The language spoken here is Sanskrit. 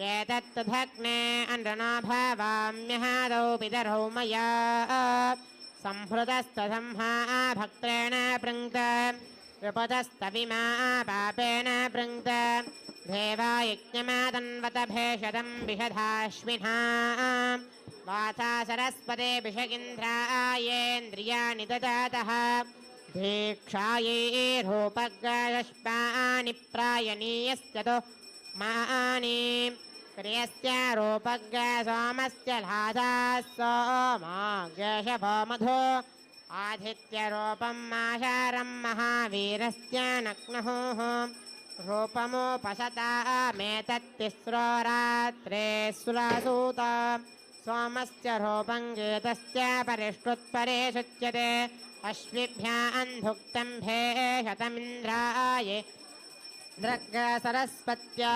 एतत्तथग्ने अनृणो भावाम्यहादौ पितरौ मया संहृतस्तसंहा भक्त्रेण पृङ्क्त विपतस्तविमा पापेन पृङ्क्त देवा यज्ञमादन्वत भेषजं विषधाश्विना वाचा सरस्वते विषगिन्ध्रायेन्द्रियाणि ददातः दीक्षायै रूपग्रष्पाणि प्रायणीयस्यतो मानि क्रियस्य रूपग्र सोमस्य लासाः सोमाग्रशभो मधु आदित्यरूपं माशारं महावीरस्य नग्नहुः रूपमुपसतामेतत्तिस्रो रात्रे सुरासूत सोमस्य रूपं गेतस्य परिष्टुत्परे शुच्यते अश्विभ्यां भेषतमिन्द्राय द्रग्रसरस्वत्या